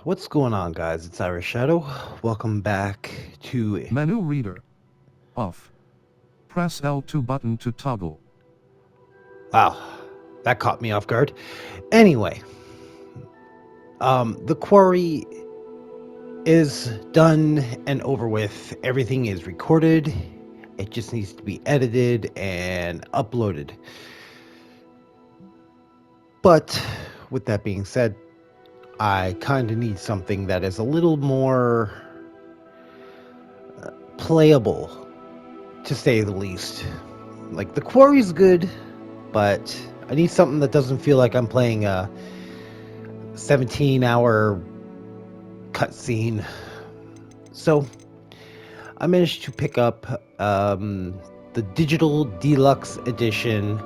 What's going on, guys? It's Irish Shadow. Welcome back to... Menu Reader. Off. Press L2 button to toggle. Wow, that caught me off guard. Anyway, the quarry is done and over with. Everything is recorded. It just needs to be edited and uploaded. But with that being said, I kind of need something that is a little more playable, to say the least. Like, the quarry's good, but I need something that doesn't feel like I'm playing a 17-hour cutscene. So I managed to pick up the digital deluxe edition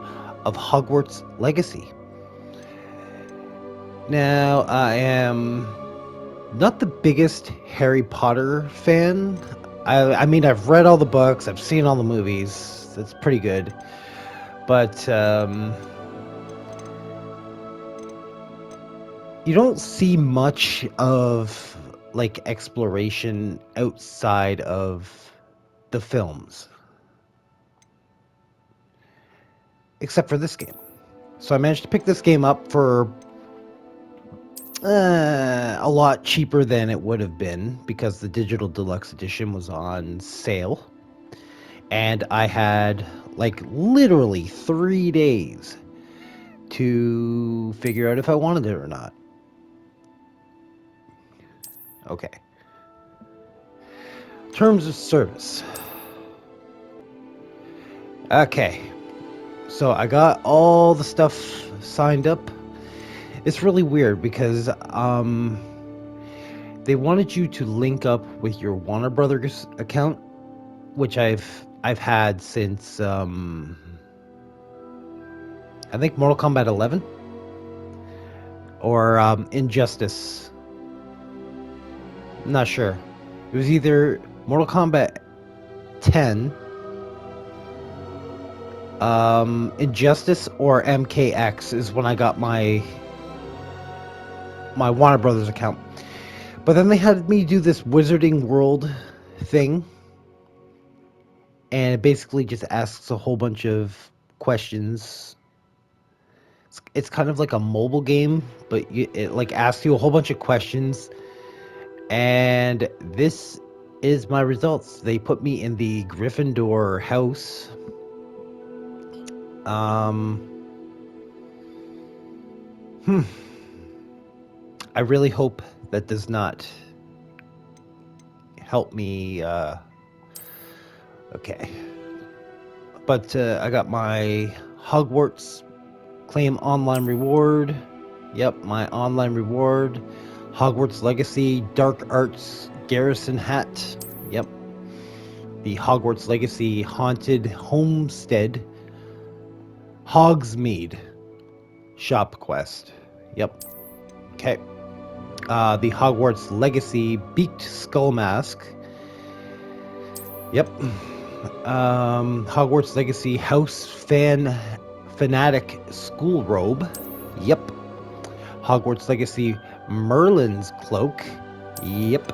of Hogwarts Legacy. Now, I am not the biggest Harry Potter fan. I mean, I've read all the books, I've seen all the movies. That's pretty good. But you don't see much of like exploration outside of the films, except for this game. So I managed to pick this game up for a lot cheaper than it would have been because the digital deluxe edition was on sale, and I had like literally 3 days to figure out if I wanted it or not. Okay. Terms of service. Okay. So I got all the stuff signed up. It's really weird because they wanted you to link up with your Warner Brothers account, which I've had since I think Mortal Kombat 11 or Injustice. I'm not sure. It was either Mortal Kombat 10, Injustice, or MKX is when I got my Warner Brothers account. But then they had me do this Wizarding World thing, and it basically just asks a whole bunch of questions. It's kind of like a mobile game, but it like asks you a whole bunch of questions, and this is my results. They put me in the Gryffindor house. I really hope that does not help me. Okay. But I got my Hogwarts claim online reward. Yep, my online reward. Hogwarts Legacy Dark Arts Garrison hat. Yep. The Hogwarts Legacy Haunted Homestead Hogsmeade shop quest. Yep. Okay. The Hogwarts Legacy Beaked Skull Mask. Yep. Hogwarts Legacy House Fanatic School Robe. Yep. Hogwarts Legacy Merlin's Cloak. Yep.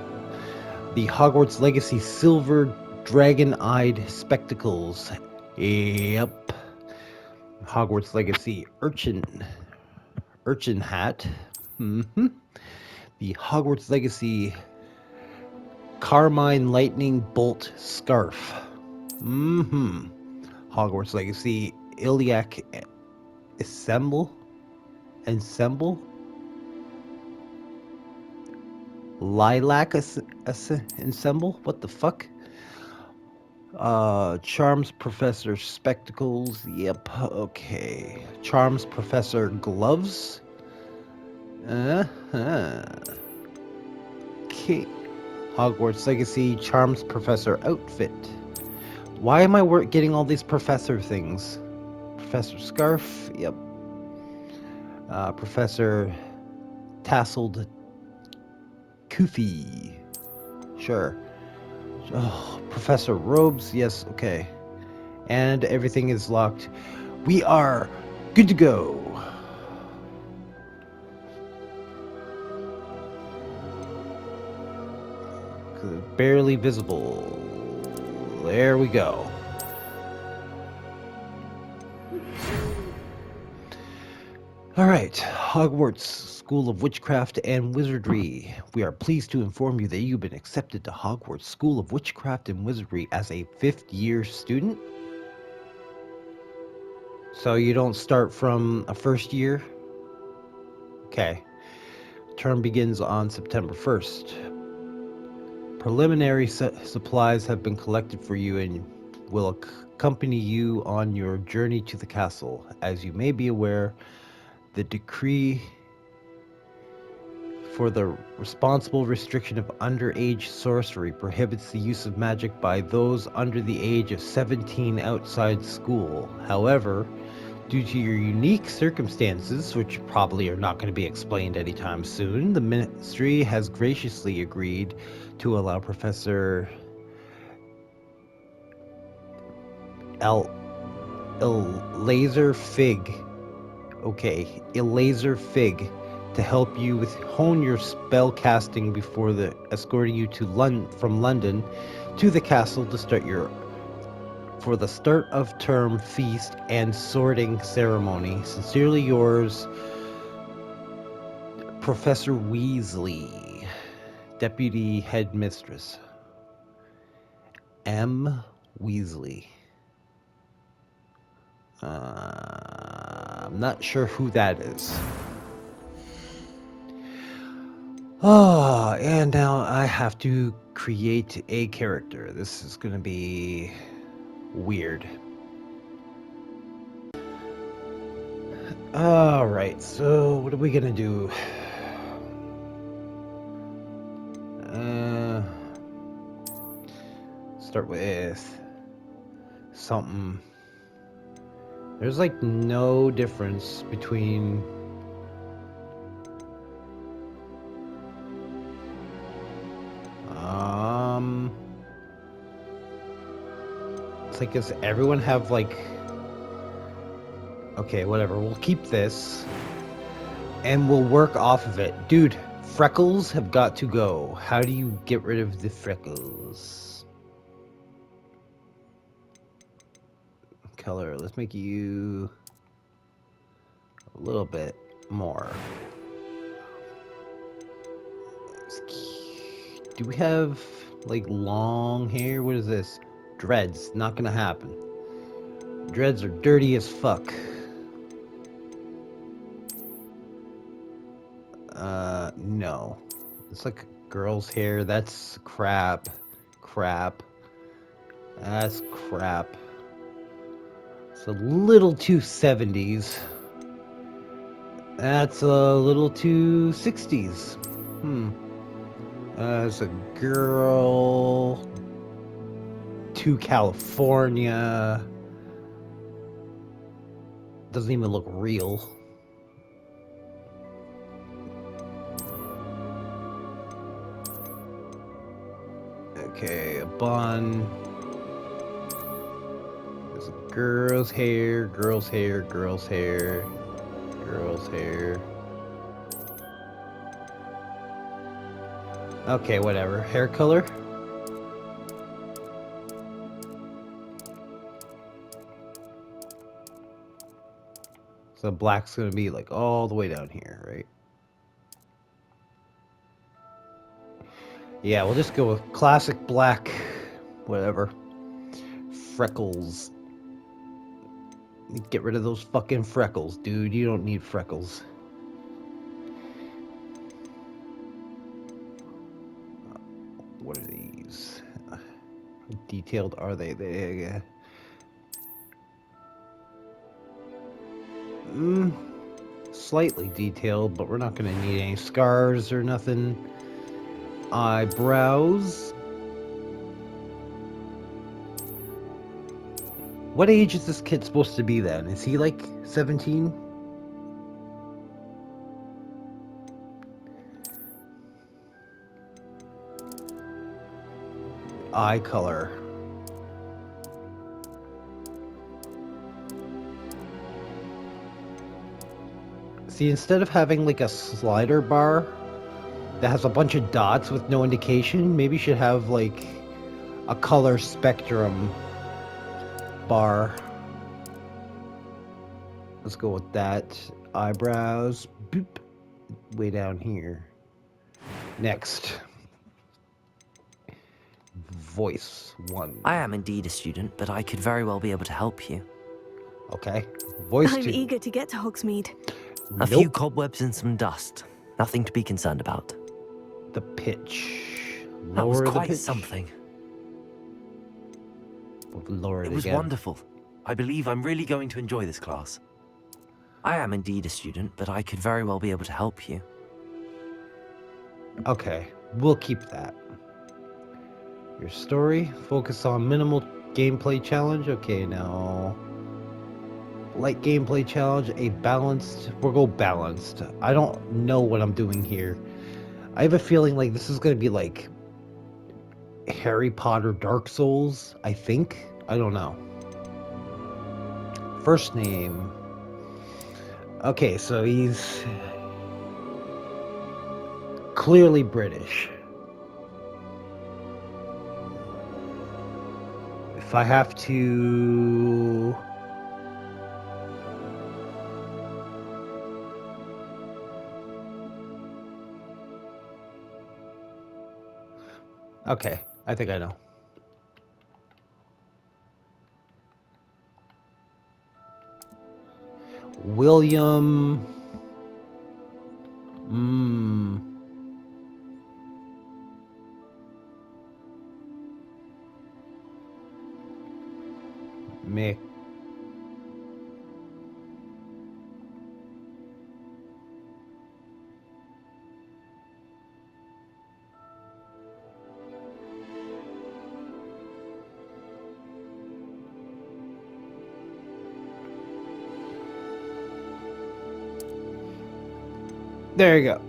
The Hogwarts Legacy Silver Dragon-Eyed Spectacles. Yep. Hogwarts Legacy Urchin Hat. Mm-hmm. The Hogwarts Legacy Carmine Lightning Bolt Scarf. Mm-hmm. Hogwarts Legacy Iliac Ensemble. Lilac Ensemble? What the fuck? Charms Professor Spectacles. Yep, okay. Charms Professor Gloves. Okay. Hogwarts Legacy Charms Professor Outfit. Why am I getting all these professor things? Professor Scarf. Yep. Professor Tasseled Kufi. Sure. Oh, Professor Robes. Yes, okay. And everything is locked. We are good to go. barely visible. There we go. All right, Hogwarts School of Witchcraft and Wizardry. We are pleased to inform you that you've been accepted to Hogwarts School of Witchcraft and Wizardry as a 5th-year student. So you don't start from a first year? Okay. Term begins on September 1st. Preliminary supplies have been collected for you and will accompany you on your journey to the castle. As you may be aware, the decree for the responsible restriction of underage sorcery prohibits the use of magic by those under the age of 17 outside school. However, due to your unique circumstances, which probably are not going to be explained anytime soon, the Ministry has graciously agreed to allow Professor Laser Fig, Laser Fig, to help you with hone your spell casting before escorting you to from London to the castle to start for the start of term feast and sorting ceremony. Sincerely yours, Professor Weasley, Deputy Headmistress. M. Weasley. I'm not sure who that is. And now I have to create a character. This is gonna be weird. Alright, so what are we gonna do? Start with something. There's like no difference between it's like, does everyone have like, okay, whatever, we'll keep this and we'll work off of it. Dude, freckles have got to go. How do you get rid of the freckles? Color, let's make you a little bit more. Do we have like long hair? What is this? Dreads. Not gonna happen. Dreads are dirty as fuck. No. It's like girl's hair. That's crap. That's crap. It's a little too 70s. That's a little too 60s. As a girl to California. Doesn't even look real. Okay, a bun. There's a girl's hair, girl's hair, girl's hair, girl's hair. Okay, whatever. Hair color? So black's gonna be like all the way down here, right? Yeah, we'll just go with classic black, whatever. Freckles. Get rid of those fucking freckles, dude. You don't need freckles. What are these? How detailed are they? Slightly detailed, but we're not gonna need any scars or nothing. Eyebrows. What age is this kid supposed to be then? Is he like 17? Eye color. See, instead of having like a slider bar, that has a bunch of dots with no indication. Maybe should have like a color spectrum bar. Let's go with that. Eyebrows. Boop. Way down here. Next. Voice 1. I am indeed a student, but I could very well be able to help you. Okay. Voice I'm 2. eager to get to Hogsmeade. A few cobwebs and some dust. Nothing to be concerned about. The pitch. That was Lower the quite pitch. something. We'll lower it It was again. wonderful. I believe I'm really going to enjoy this class. I am indeed a student, but I could very well be able to help you. Okay, we'll keep that. Your story, focus on minimal gameplay challenge. Okay, now light gameplay challenge, a balanced. We'll go balanced. I don't know what I'm doing here. I have a feeling like this is gonna be like Harry Potter Dark Souls, I think. I don't know. First name. Okay, so he's clearly British. If I have to... Okay, I think I know. William... Mick. There you go.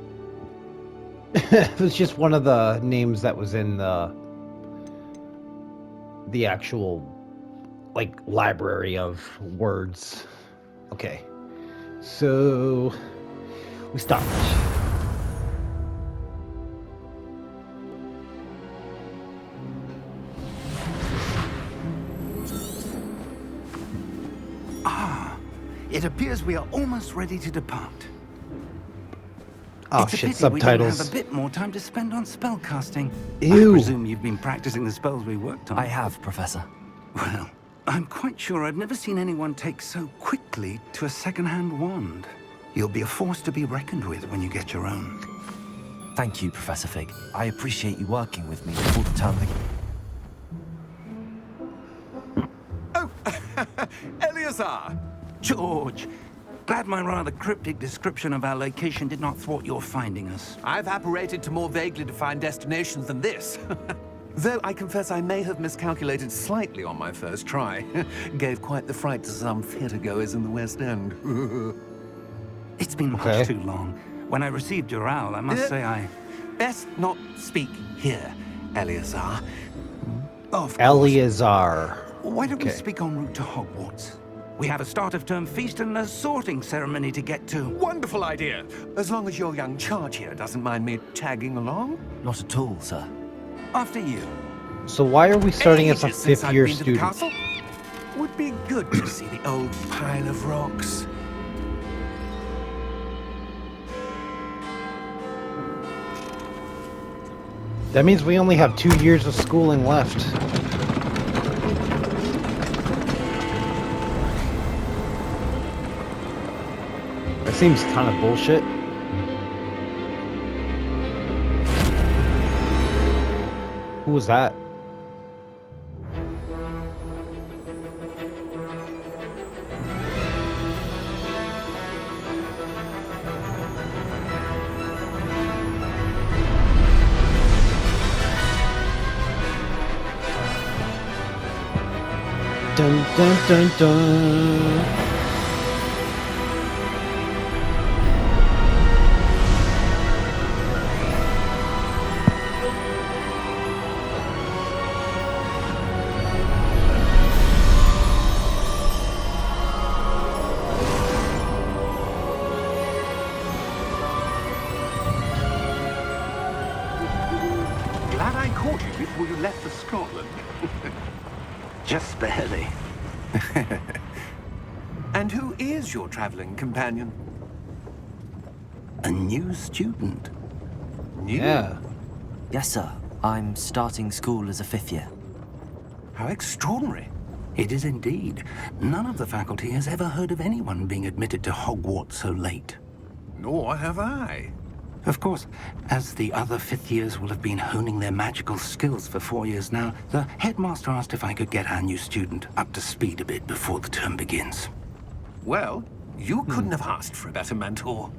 It was just one of the names that was in the actual like library of words. Okay. So we start. It appears we are almost ready to depart. Oh It's a shit, pity we don't subtitles. have a bit more time to spend on spellcasting. Ew. I presume you've been practicing the spells we worked on. I have, Professor. Well, I'm quite sure I've never seen anyone take so quickly to a second-hand wand. You'll be a force to be reckoned with when you get your own. Thank you, Professor Fig. I appreciate you working with me before the term begins. Eleazar! George, glad my rather cryptic description of our location did not thwart your finding us. I've apparated to more vaguely defined destinations than this. Though I confess I may have miscalculated slightly on my first try. Gave quite the fright to some theatre-goers in the West End. It's been much too long. When I received your owl, I must say I... Best not speak here, Eleazar. Of course. Eleazar. Why don't we Okay. speak en route to Hogwarts? We have a start-of-term feast and a sorting ceremony to get to. Wonderful idea! As long as your young charge here doesn't mind me tagging along. Not at all, sir. After you. So why are we starting as a Ages since I've fifth-year been to the student? castle. Would be good to see the old pile of rocks. That means we only have 2 years of schooling left. That seems kind of bullshit. Who was that? Dun dun dun dun. caught you before you left for Scotland. Just barely. And who is your traveling companion? A new student. New? Yeah. Yes, sir. I'm starting school as a 5th year. How extraordinary. It is indeed. None of the faculty has ever heard of anyone being admitted to Hogwarts so late. Nor have I. Of course, as the other 5th years will have been honing their magical skills for 4 years now, the headmaster asked if I could get our new student up to speed a bit before the term begins. Well, you couldn't have asked for a better mentor.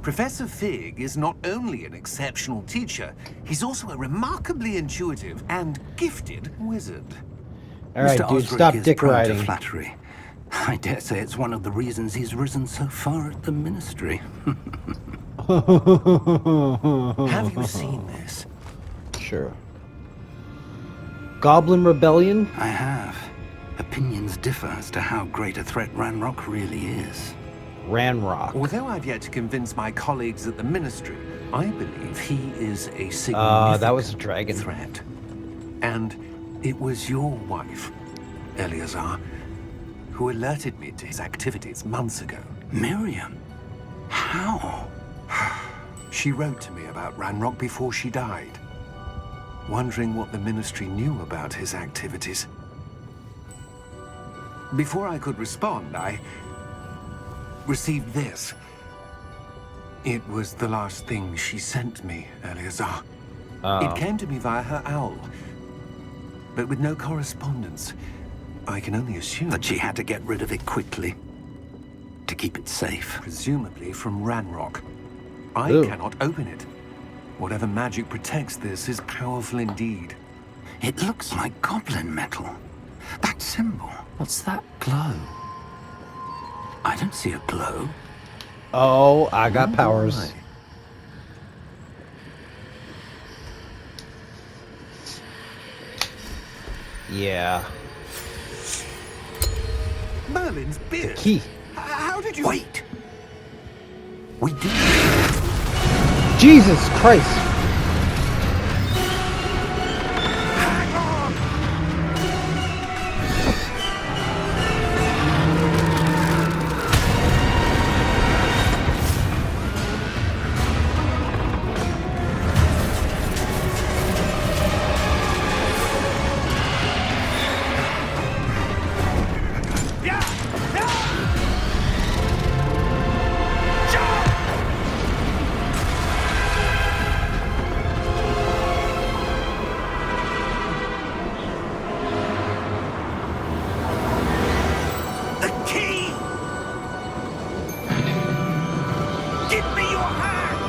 Professor Fig is not only an exceptional teacher, he's also a remarkably intuitive and gifted wizard. All right, Mr. dude, Osric stop is dick prone to riding. flattery. I dare say it's one of the reasons he's risen so far at the ministry. Have you seen this? Sure. Goblin Rebellion? I have. Opinions differ as to how great a threat Ranrock really is. Ranrock. Although I've yet to convince my colleagues at the ministry, I believe he is a significant That was a dragon. threat. And it was your wife, Eleazar, who alerted me to his activities months ago. Miriam? How? She wrote to me about Ranrock before she died, wondering what the ministry knew about his activities. Before I could respond, I received this. It was the last thing she sent me, Eleazar. It came to me via her owl, but with no correspondence. I can only assume That she had to get rid of it quickly. To keep it safe. presumably from Ranrock. I Ooh. cannot open it. Whatever magic protects this is powerful indeed. It looks like goblin metal. That symbol. What's that glow? I don't see a glow. Oh, I got powers. My. Yeah. Merlin's beard. Key. How did you... Wait! We did. Jesus Christ. Hang on! The key! Give me your hand!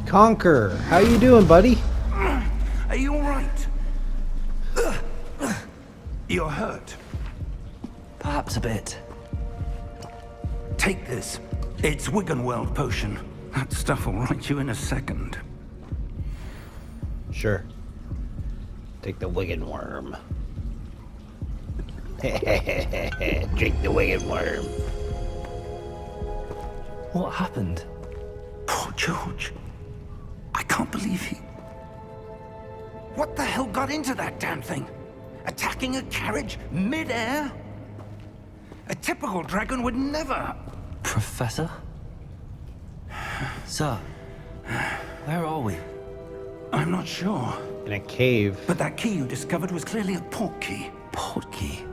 Conquer. How you doing, buddy? Are you alright? You're hurt. Perhaps a bit. Take this. It's Wiggenweld potion. That stuff will right you in a second. Sure. Take the Wigan Worm. Drink the Wigan Worm. What happened? Poor George. I can't believe he... What the hell got into that damn thing? Attacking a carriage mid-air? A typical dragon would never... Professor? Sir, where are we? I'm not sure. In a cave. But that key you discovered was clearly a port key. Port key.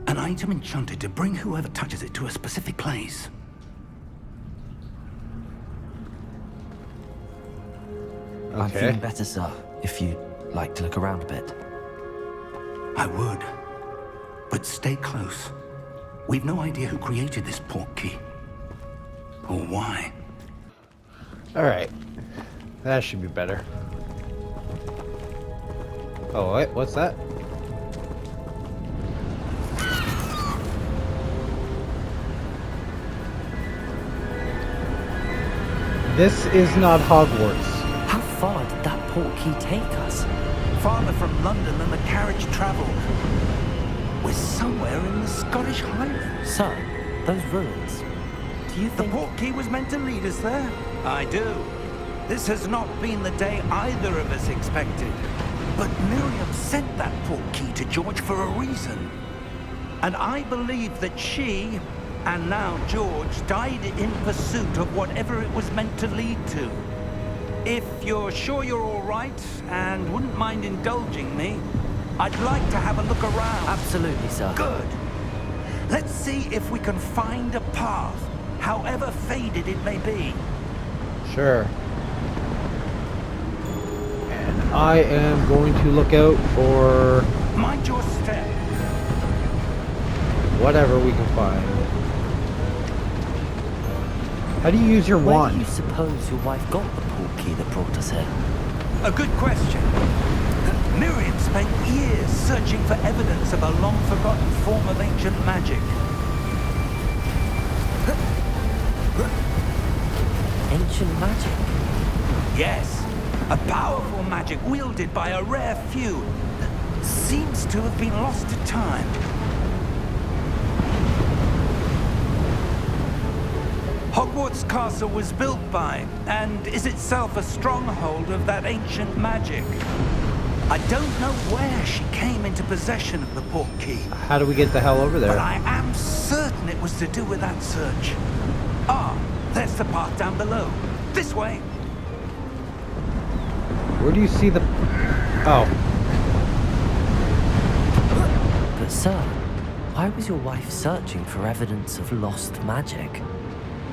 An item enchanted to bring whoever touches it to a specific place. I'm Okay. feeling better, sir, if you'd like to look around a bit. I would. But stay close. We've no idea who created this port key. Or why. Alright. That should be better. Oh, wait, what's that? This is not Hogwarts. How far did that port key take us? Farther from London than the carriage traveled. We're somewhere in the Scottish Highlands. Sir, those ruins. Do you The think... portkey was meant to lead us there? I do. This has not been the day either of us expected. But Miriam sent that portkey to George for a reason. And I believe that she, and now George, died in pursuit of whatever it was meant to lead to. If you're sure you're all right, and wouldn't mind indulging me, I'd like to have a look around. Absolutely, sir. Good. Let's see if we can find a path, however faded it may be. Sure. And I am going to look out for Mind your step. whatever we can find. How do you use your Where do wand? you suppose your wife got the portkey that brought us here? A good question. Miriam spent years searching for evidence of a long-forgotten form of ancient magic. Ancient magic? Yes, a powerful magic wielded by a rare few that seems to have been lost to time. Hogwarts Castle was built by, and is itself a stronghold of that ancient magic. I don't know where she came into possession of the portkey, How do we get the hell over but there? I am certain it was to do with that search. Ah, there's the path down below. This way. Where do you see the... Oh, But sir, why was your wife searching for evidence of lost magic?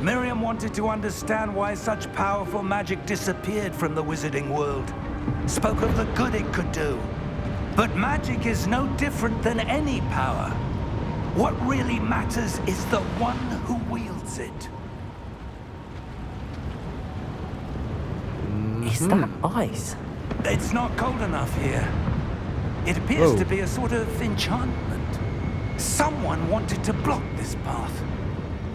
Miriam wanted to understand why such powerful magic disappeared from the wizarding world. Spoke of the good it could do. But magic is no different than any power. What really matters is the one who wields it. Is that ice? It's not cold enough here. It appears Whoa. to be a sort of enchantment. Someone wanted to block this path.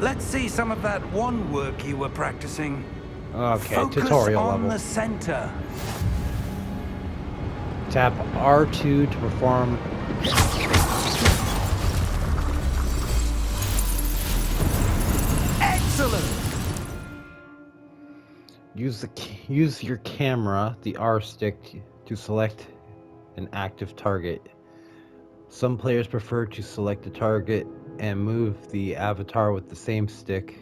Let's see some of that wand work you were practicing. okay, Focus tutorial on level. the center. Tap R2 to perform... Excellent! Use your camera, the R stick, to select an active target. Some players prefer to select a target and move the avatar with the same stick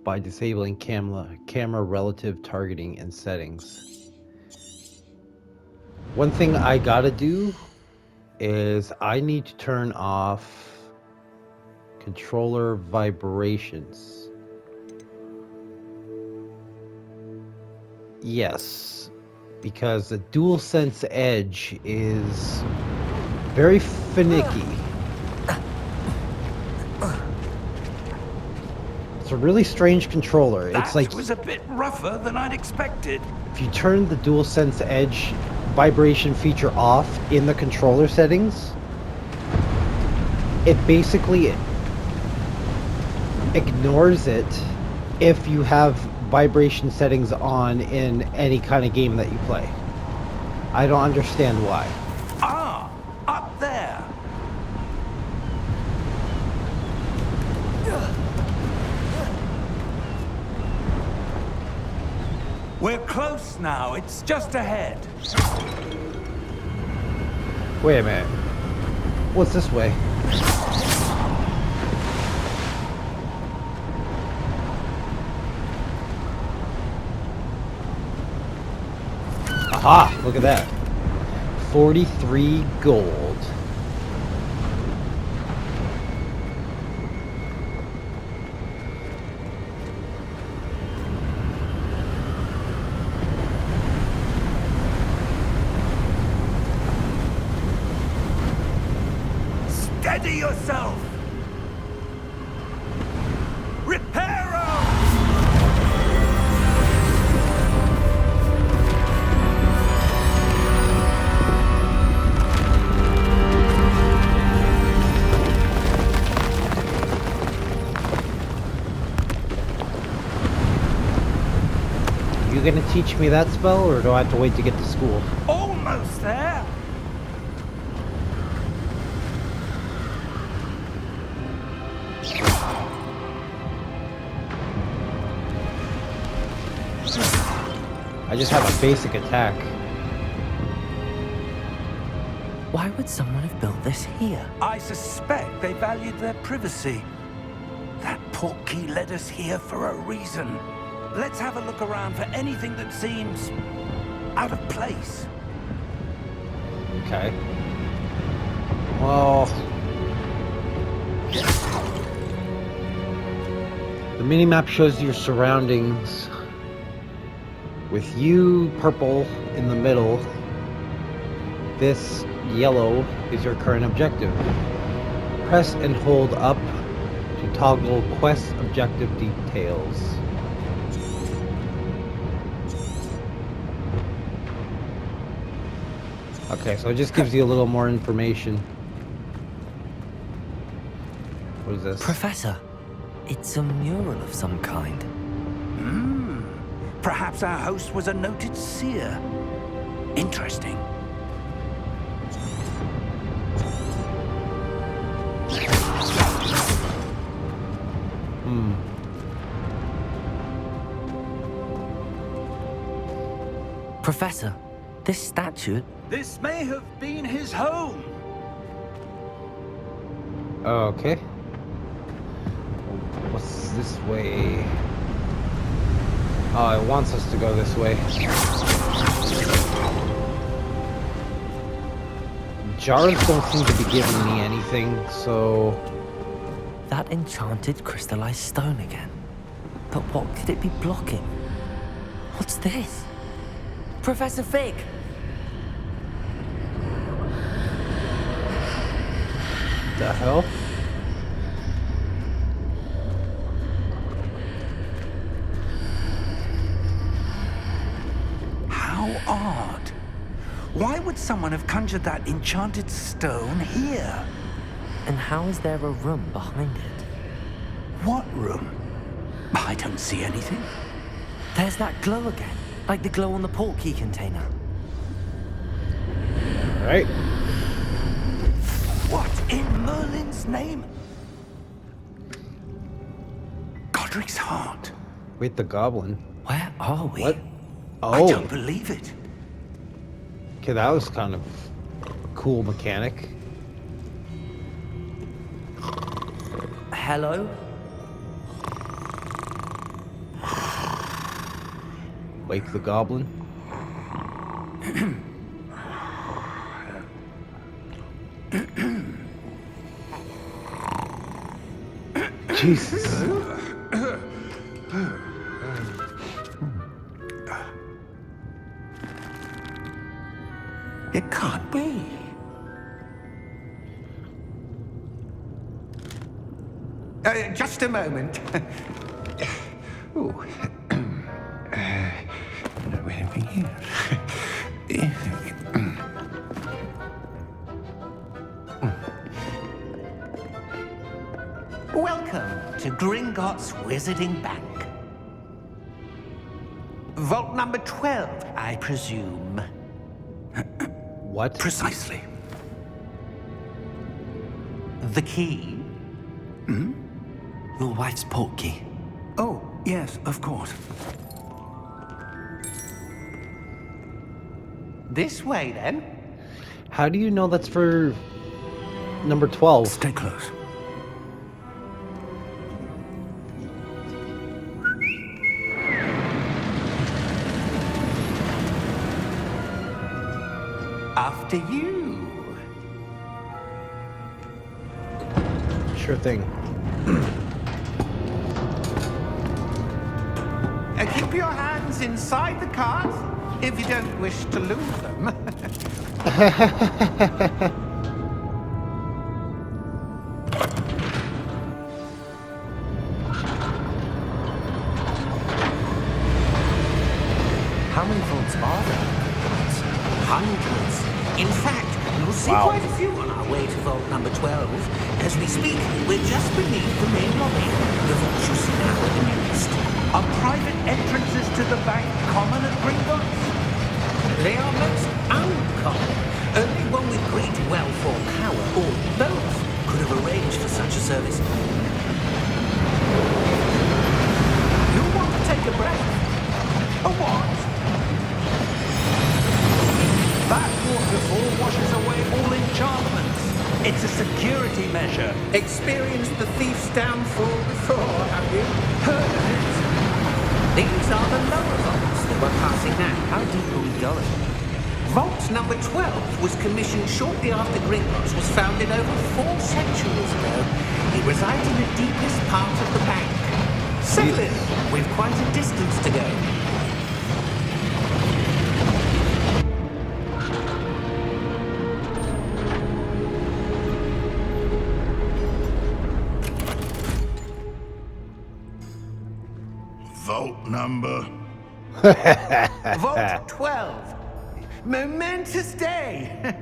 by disabling camera relative targeting and settings. One thing I gotta do is I need to turn off controller vibrations. Yes, because the DualSense Edge is very finicky. It's a really strange controller. It's That like was a bit rougher than I'd expected. if you turn the DualSense Edge vibration feature off in the controller settings, it basically ignores it if you have vibration settings on in any kind of game that you play. I don't understand why. Ah, up there. We're close now. It's just ahead. Wait a minute. What's this way? Aha! Look at that. 43 gold. Steady yourself. Reparo! You gonna teach me that spell, or do I have to wait to get to school? Almost there. I just have a basic attack. Why would someone have built this here? I suspect they valued their privacy. That portkey led us here for a reason. Let's have a look around for anything that seems out of place. Okay. Well, the minimap shows your surroundings with you purple in the middle. This yellow is your current objective. Press and hold up to toggle quest objective details. Okay, so it just gives you a little more information. What is this? Professor, it's a mural of some kind. Perhaps our host was a noted seer. Interesting. Professor, this statue... This may have been his home. Okay. What's this way? Oh, it wants us to go this way. Jars don't seem to be giving me anything, so... That enchanted crystallized stone again. But what could it be blocking? What's this? Professor Fig! The hell? How odd. Why would someone have conjured that enchanted stone here? And how is there a room behind it? What room? I don't see anything. There's that glow again, like the glow on the portkey container. Alright. What in Merlin's name? Godric's heart. Wait, the goblin. Where are we? What? I Oh. don't believe it. Okay, that was kind of cool mechanic. Hello? Wake the goblin. Jesus. It can't be. Just a moment. Ooh. No anything here. Welcome to Gringotts Wizarding Bank. Vault number 12, I presume. What? Precisely. The key? Your wife's portkey. Oh, yes, of course. This way, then. How do you know that's for number 12? Stay close. After you. Sure thing. Keep your hands inside the cart if you don't wish to lose them. How many vaults are there? Hundreds. In fact, you'll see Wow. quite a few on our way to vault number 12. As we speak, we're just beneath the main lobby. The vault you'll see now are the newest. Are private entrances to the bank common at Gringotts? They are most uncommon. Only one with great wealth or power, or both, could have arranged for such a service. You want to take a breath? A what? Experienced the thief's downfall before, have you? Heard of it? These are the lower vaults that we're passing now. How deep are we going? Vault number 12 was commissioned shortly after Gringotts was founded over 4 centuries ago. It resides in the deepest part of the bank. Settle in, we've quite a distance to go. Vault number. Vault 12. Momentous day.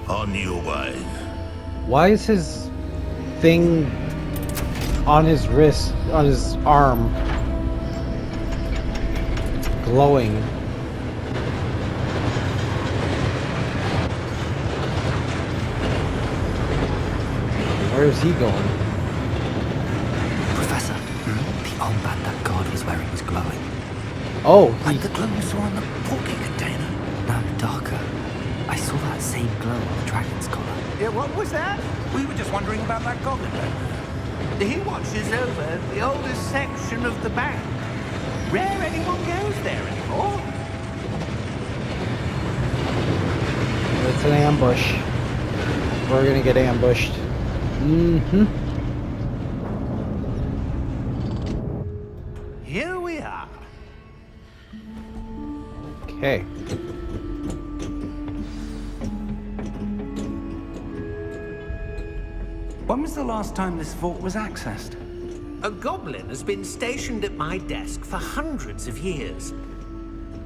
On your way. Why is his thing on his wrist, on his arm, glowing? Where is he going? Professor, the armband that guard was wearing was glowing. Oh, Like the glow you saw on the porky container. Now darker. I saw that same glow on the dragon's collar. Yeah, what was that? We were just wondering about that goblin. He watches over the oldest section of the bank. Rare anyone goes there anymore. it's an ambush. We're gonna get ambushed. Here we are. Okay. When was the last time this vault was accessed? A goblin has been stationed at my desk for hundreds of years.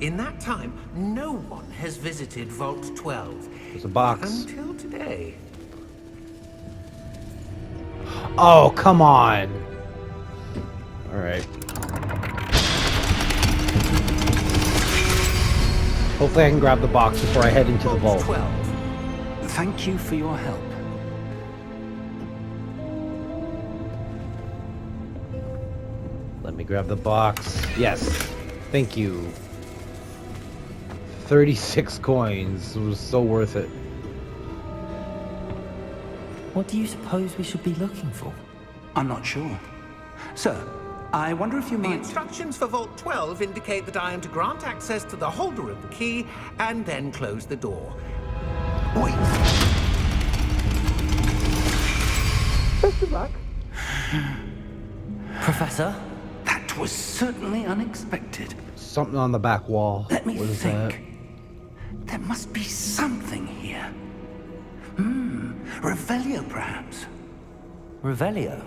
In that time, no one has visited Vault 12. There's a box. Until today. Oh, come on. All right. Hopefully I can grab the box before I head into the vault. 12. Thank you for your help. Let me grab the box. Yes. Thank you. 36 coins. It was so worth it. What do you suppose we should be looking for? I'm not sure. Sir, I wonder if you The might... instructions for Vault 12 indicate that I am to grant access to the holder of the key and then close the door. Wait. Best of luck. Professor? That was certainly unexpected. Something on the back wall. Let me What is think. that? There must be something here. Revelio, perhaps? Revelio?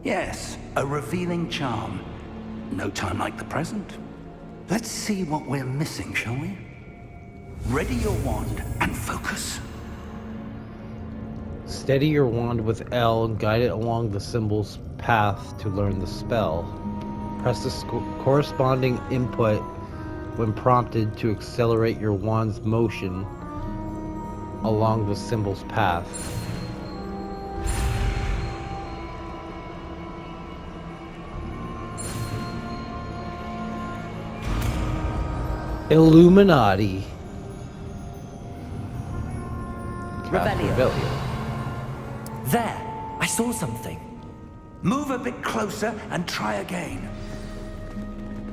Yes, a revealing charm. No time like the present. Let's see what we're missing, shall we? Ready your wand and focus. Steady your wand with L and guide it along the symbol's path to learn the spell. Press the corresponding input when prompted to accelerate your wand's motion along the symbol's path. Illuminati. Revelio. There! I saw something. Move a bit closer and try again.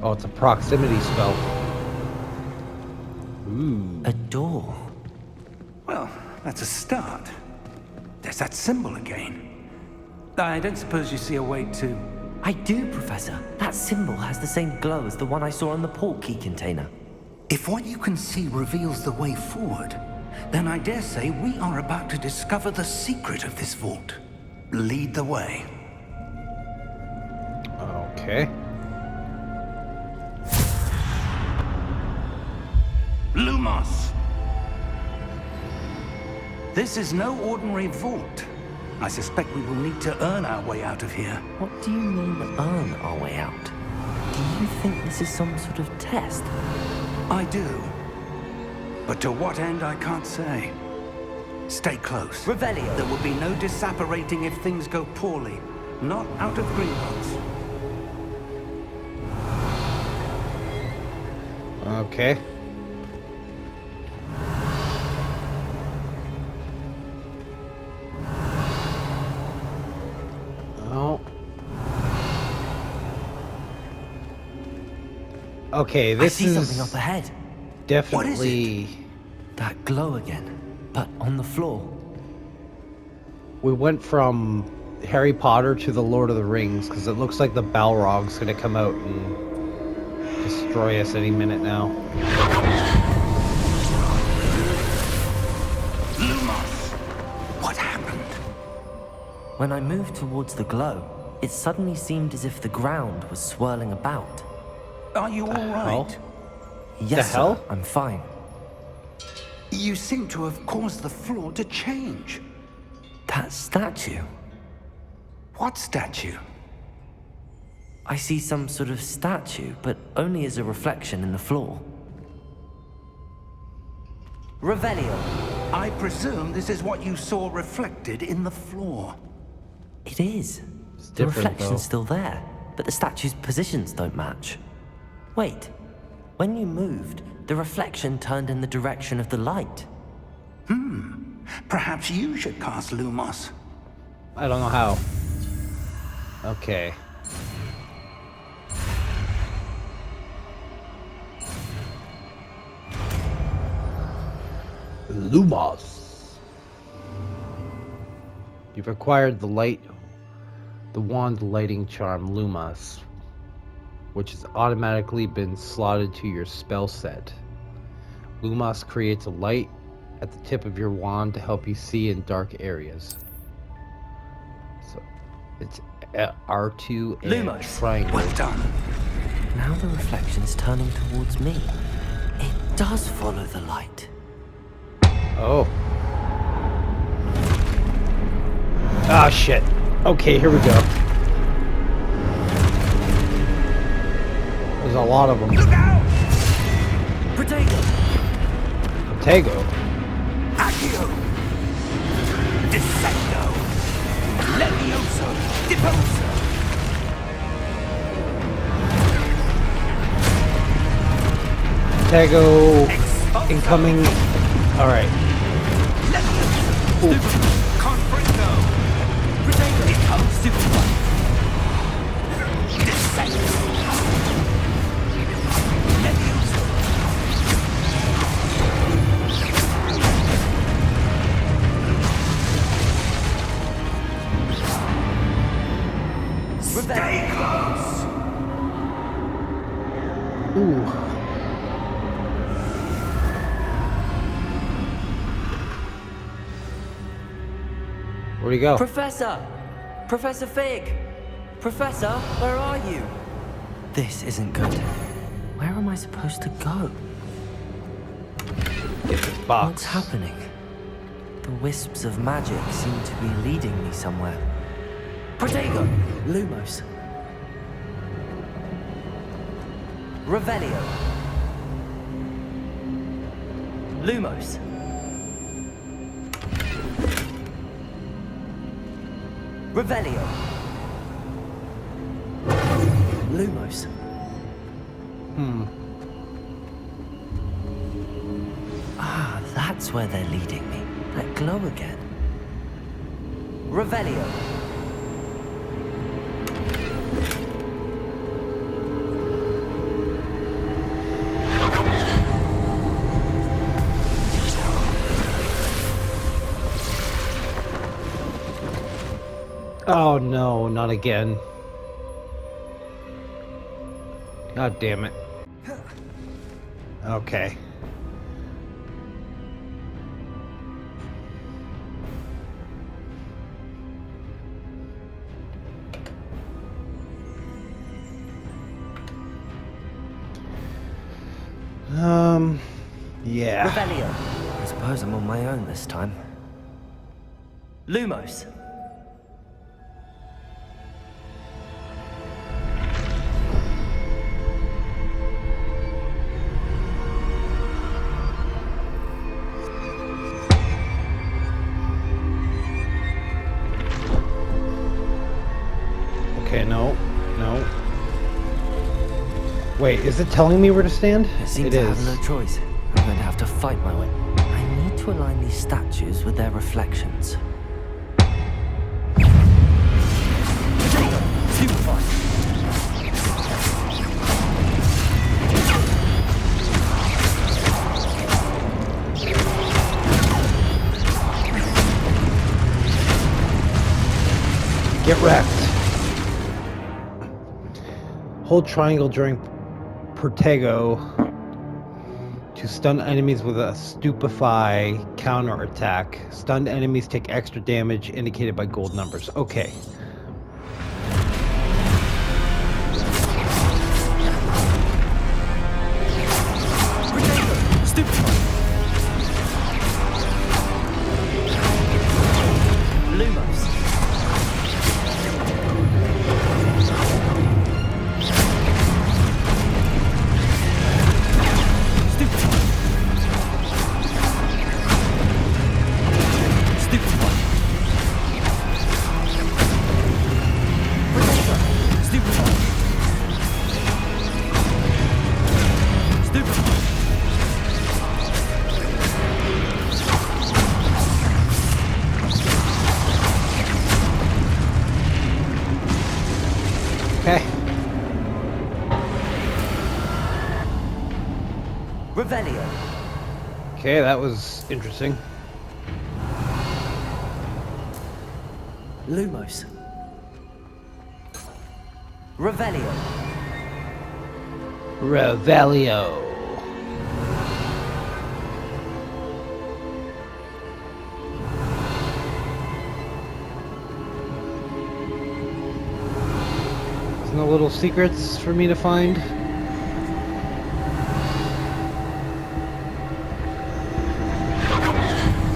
Oh, it's a proximity spell. Ooh. A door. Well, that's a start. There's that symbol again. I don't suppose you see a way to... I do, Professor. That symbol has the same glow as the one I saw on the port key container. If what you can see reveals the way forward, then I dare say we are about to discover the secret of this vault. Lead the way. Okay. Lumos! This is no ordinary vault. I suspect we will need to earn our way out of here. What do you mean, earn our way out? Do you think this is some sort of test? I do. But to what end, I can't say. Stay close. Revelio. There will be no disapparating if things go poorly. Not out of Gringotts. Okay. Okay, I this see is something up ahead. definitely... That glow again, but on the floor. We went from Harry Potter to the Lord of the Rings, because it looks like the Balrog's gonna come out and destroy us any minute now. Lumos! What happened? When I moved towards the glow, it suddenly seemed as if the ground was swirling about. Are you all right? Yes, The hell? sir, I'm fine. You seem to have caused the floor to change. That statue. What statue? I see some sort of statue, but only as a reflection in the floor. Revelio. I presume this is what you saw reflected in the floor. It is. It's The different, reflection's though. still there, but the statue's positions don't match. Wait. When you moved, the reflection turned in the direction of the light. Perhaps you should cast Lumos. I don't know how. Okay. Lumos. You've acquired the wand lighting charm Lumos, which has automatically been slotted to your spell set. Lumos creates a light at the tip of your wand to help you see in dark areas. So it's R2 and Lumos. triangle. Well done. Now the reflection's turning towards me. It does follow the light. Oh. Ah, shit. Okay, here we go. There's a lot of them. Look out! Protego! Protego. Accio! Dissecto! Levioso! Deposo! Protego incoming. Alright. Levioso! Confringo! Protego! Deposo! Dissecto! Levioso! Stay close! Ooh. Where'd he go? Professor! Professor Fig! Professor, where are you? This isn't good. Where am I supposed to go? Get this box. What's happening? The wisps of magic seem to be leading me somewhere. Protego! Lumos. Revelio. Lumos. Revelio. Lumos. Ah, that's where they're leading me. That glow again. Revelio. Oh no, not again. God damn it. Okay. Yeah. Revelio. I suppose I'm on my own this time. Lumos. Okay, no. No. Wait, is it telling me where to stand? I seem It to is. have no choice. I'm going to have to fight my way. I need to align these statues with their reflections. Get wrecked. Hold triangle during Protego to stun enemies with a stupefy counter attack. Stunned enemies take extra damage indicated by gold numbers. Okay. Okay. Revelio. Okay, that was interesting. Lumos. Revelio. Revelio. There's no little secrets for me to find.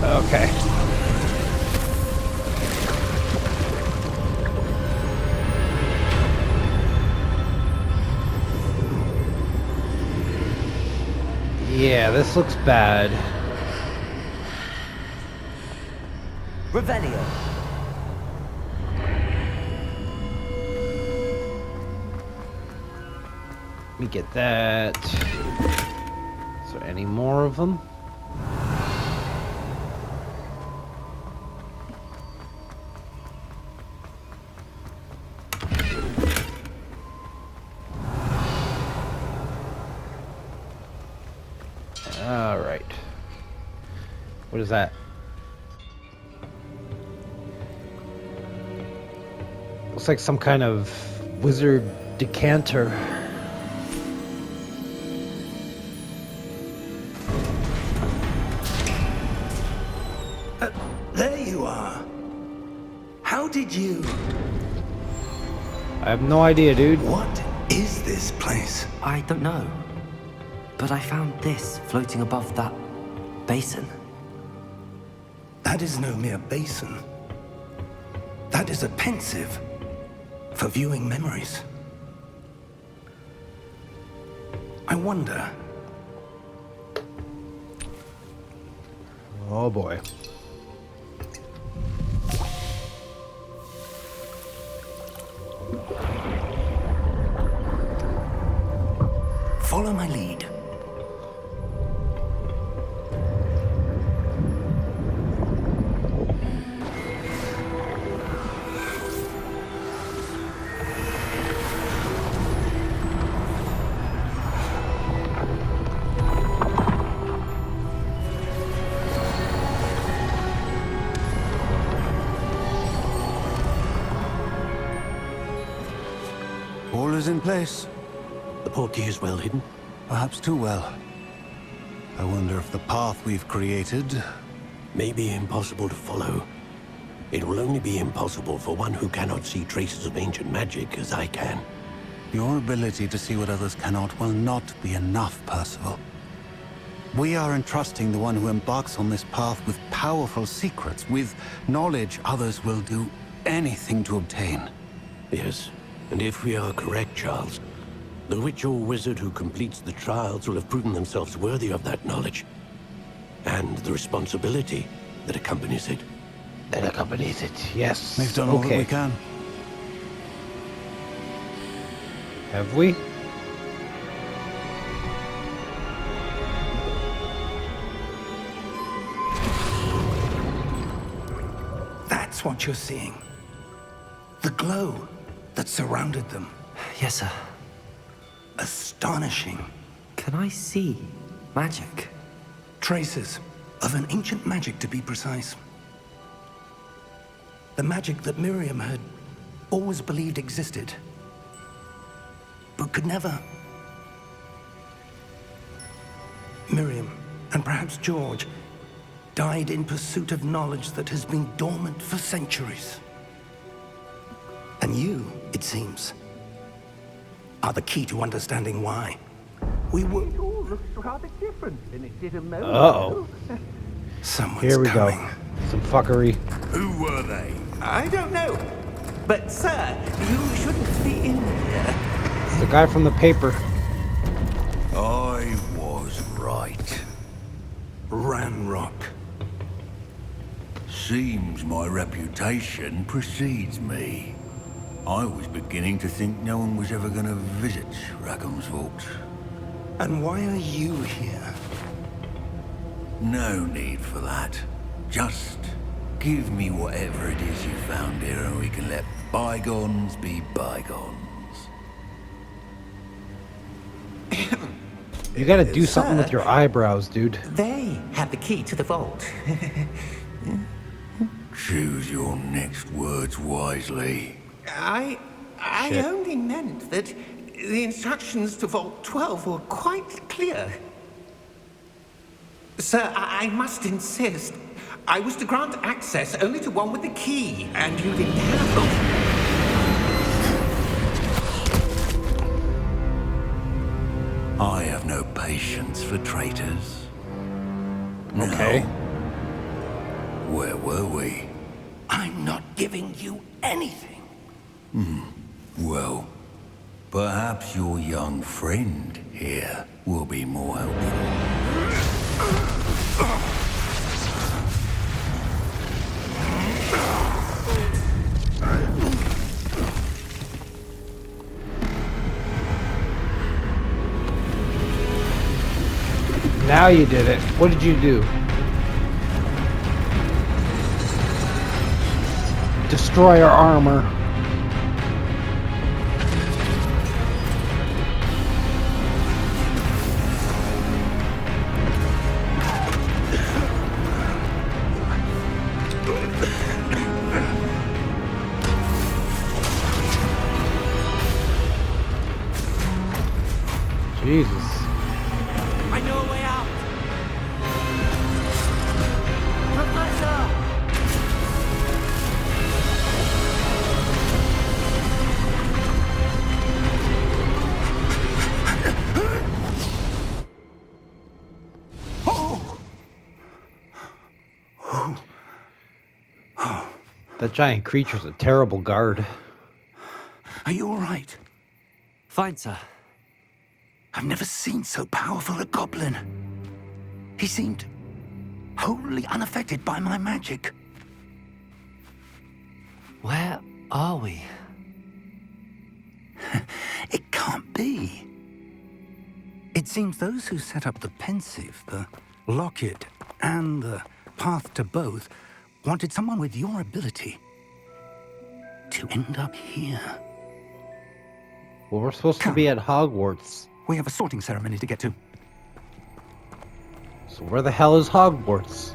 Okay. Yeah, this looks bad. Revelio. Let me get that. Is there any more of them? All right. What is that? Looks like some kind of wizard decanter. There you are. How did you... I have no idea, dude. What is this place? I don't know. But I found this floating above that basin. That is no mere basin. That is a pensive for viewing memories. I wonder... Oh boy. Follow my lead. All is in place. The portkey is well hidden. Perhaps too well. I wonder if the path we've created... May be impossible to follow. It will only be impossible for one who cannot see traces of ancient magic as I can. Your ability to see what others cannot will not be enough, Percival. We are entrusting the one who embarks on this path with powerful secrets, with knowledge others will do anything to obtain. Yes, and if we are correct, Charles, the witch or wizard who completes the trials will have proven themselves worthy of that knowledge. And the responsibility that accompanies it. Yes. We've done all that we can. Have we? That's what you're seeing. The glow that surrounded them. Yes, sir. Astonishing. Can I see magic? Traces of an ancient magic, to be precise. The magic that Miriam had always believed existed, but could never. Miriam, and perhaps George, died in pursuit of knowledge that has been dormant for centuries. And you, it seems, are the key to understanding why. We were... It all looks rather different than it did a moment Uh-oh. ago. Someone's Here we coming. go. Some fuckery. Who were they? I don't know. But, sir, you shouldn't be in here. It's the guy from the paper. I was right. Ranrock. Seems my reputation precedes me. I was beginning to think no one was ever going to visit Rackham's vault. And why are you here? No need for that. Just give me whatever it is you found here and we can let bygones be bygones. You gotta do something with your eyebrows, dude. They have the key to the vault. Choose your next words wisely. I Shit. only meant that the instructions to Vault 12 were quite clear. Sir, I must insist. I was to grant access only to one with the key, and you didn't have I have no patience for traitors. Okay. Now, where were we? I'm not giving you anything. Well, perhaps your young friend here will be more helpful. Now you did it. What did you do? Destroy our armor. Jesus. I know a way out! Professor! That giant creature's a terrible guard. Are you all right? Fine, sir. I've never seen so powerful a goblin. He seemed wholly unaffected by my magic. Where are we? It can't be. It seems those who set up the pensive, the locket, and the path to both wanted someone with your ability to end up here. Well, we're supposed to be at Hogwarts. We have a sorting ceremony to get to. So where the hell is Hogwarts?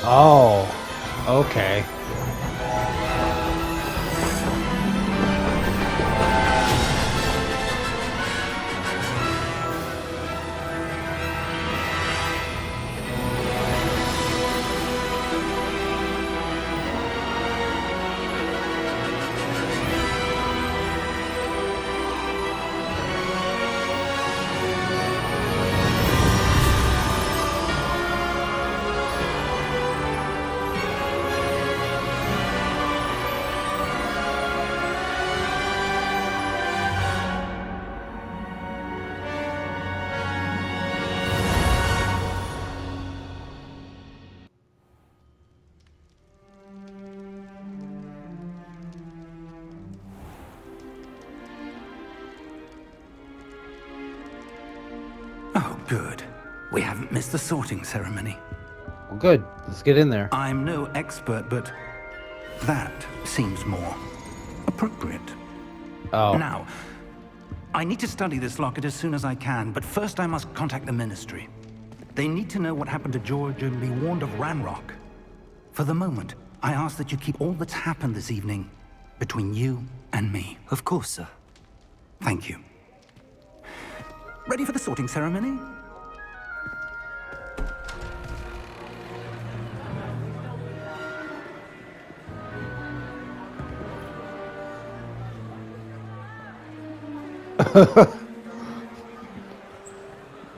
Oh, okay. Oh, good. We haven't missed the sorting ceremony. Well, good. Let's get in there. I'm no expert, but that seems more appropriate. Oh. Now, I need to study this locket as soon as I can, but first I must contact the Ministry. They need to know what happened to George and be warned of Ranrock. For the moment, I ask that you keep all that's happened this evening between you and me. Of course, sir. Thank you. Ready for the sorting ceremony?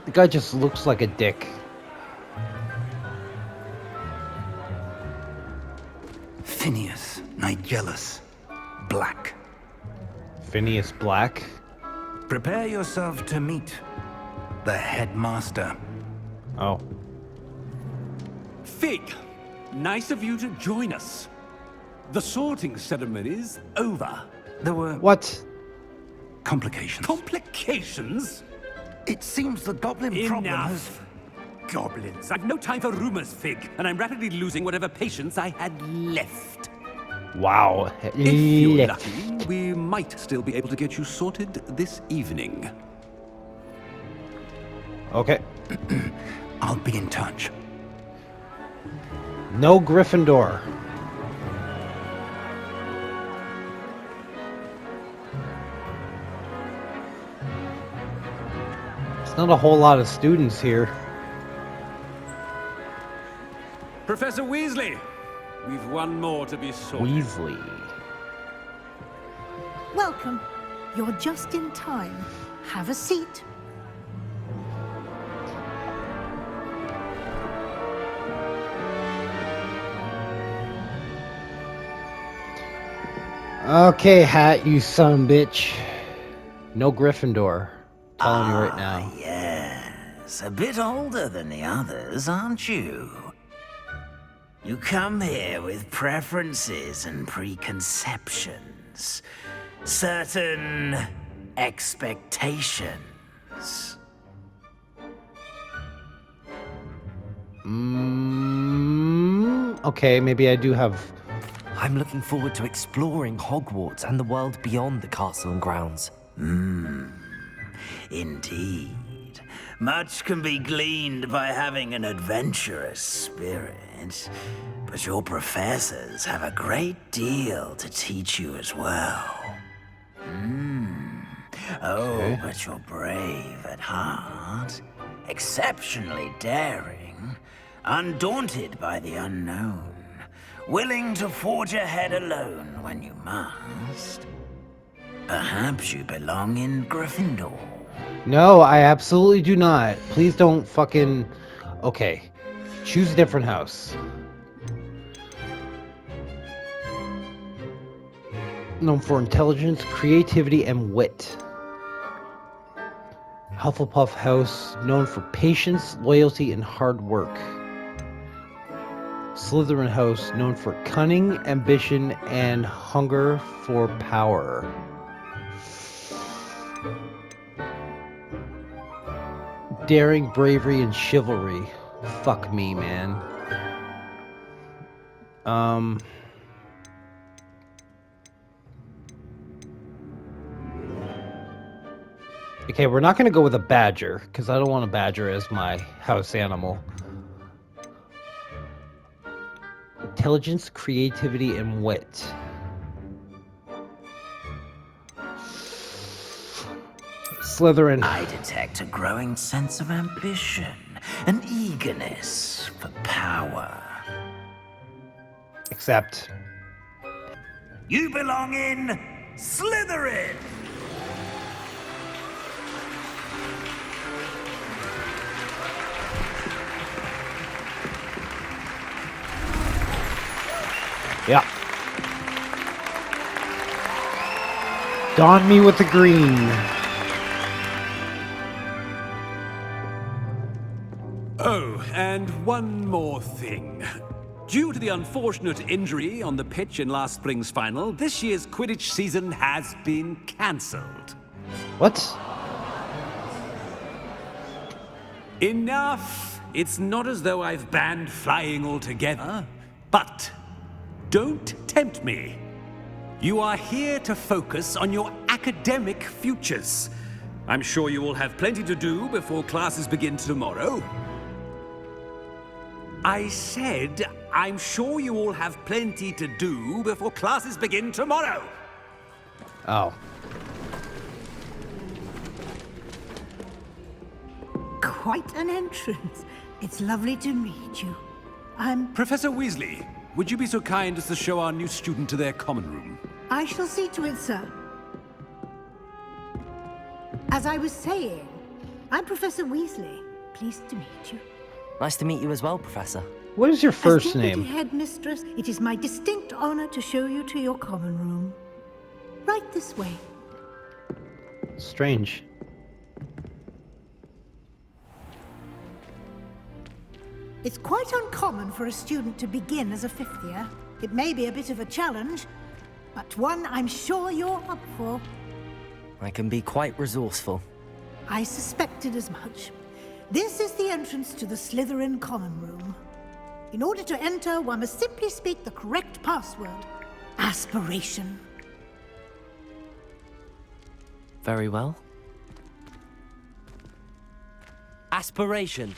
The guy just looks like a dick. Phineas Nigellus Black. Phineas Black? Prepare yourself to meet the headmaster. Oh. Fig, nice of you to join us. The sorting ceremony's over. There were What? complications. Complications? It seems the goblin problem has... Enough. Goblins. I've no time for rumors, Fig, and I'm rapidly losing whatever patience I had left. Wow. If you're lucky, we might still be able to get you sorted this evening. Okay. I'll be in touch. No Gryffindor. It's not a whole lot of students here. Professor Weasley, we've one more to be sorted. Weasley. Welcome. You're just in time. Have a seat. Okay, Hat, you son of a bitch. No Gryffindor. Telling you right now. Yes, a bit older than the others, aren't you? You come here with preferences and preconceptions. Certain expectations. Okay, maybe I do have... I'm looking forward to exploring Hogwarts and the world beyond the castle and grounds. Indeed. Much can be gleaned by having an adventurous spirit, but your professors have a great deal to teach you as well. Oh, but you're brave at heart, exceptionally daring, undaunted by the unknown, willing to forge ahead alone when you must. Perhaps you belong in Gryffindor. No, I absolutely do not. Please don't fucking... Okay. Choose a different house. Known for intelligence, creativity, and wit. Hufflepuff House, known for patience, loyalty, and hard work. Slytherin House, known for cunning, ambition, and hunger for power. Daring, bravery, and chivalry. Fuck me, man. Okay, we're not gonna go with a badger, because I don't want a badger as my house animal. Intelligence, creativity, and wit. Slytherin. I detect a growing sense of ambition, an eagerness for power. Except. You belong in Slytherin! Yeah. Don me with the green. Oh, and one more thing. Due to the unfortunate injury on the pitch in last spring's final, this year's Quidditch season has been cancelled. What? Enough! It's not as though I've banned flying altogether. But don't tempt me. You are here to focus on your academic futures. I'm sure you will have plenty to do before classes begin tomorrow. I said, I'm sure you all have plenty to do before classes begin tomorrow. Oh. Quite an entrance. It's lovely to meet you. I'm... Professor Weasley, would you be so kind as to show our new student to their common room? I shall see to it, sir. As I was saying, I'm Professor Weasley. Pleased to meet you. Nice to meet you as well, Professor. What is your first As Deputy name? Headmistress, it is my distinct honor to show you to your common room. Right this way. Strange. It's quite uncommon for a student to begin as a fifth year. It may be a bit of a challenge, but one I'm sure you're up for. I can be quite resourceful. I suspected as much. This is the entrance to the Slytherin common room. In order to enter, one must simply speak the correct password. Aspiration. Very well. Aspiration.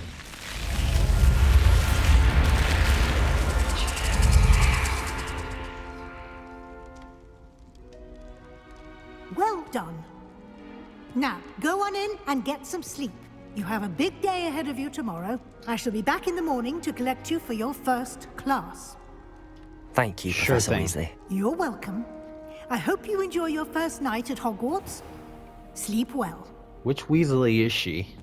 Well done. Now, go on in and get some sleep. You have a big day ahead of you tomorrow. I shall be back in the morning to collect you for your first class. Thank you, Sure Professor thing. Weasley. You're welcome. I hope you enjoy your first night at Hogwarts. Sleep well. Which Weasley is she?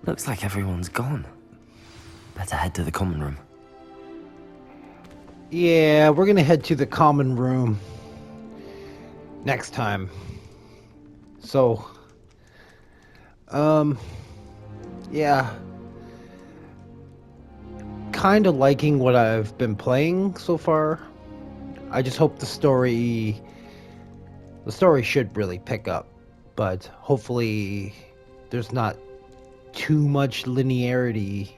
Looks like everyone's gone. Better head to the common room. Yeah, we're gonna head to the common room next time. So, yeah. Kind of liking what I've been playing so far. I just hope the story should really pick up, but hopefully there's not too much linearity.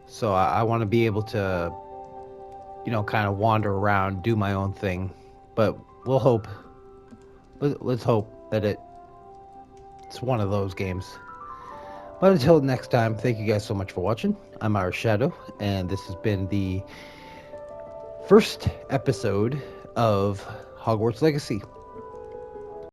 So I want to be able to, kind of wander around, do my own thing. But we'll hope. Let's hope that it's one of those games. But until next time, thank you guys so much for watching. I'm Irish Shadow, and this has been the first episode of Hogwarts Legacy.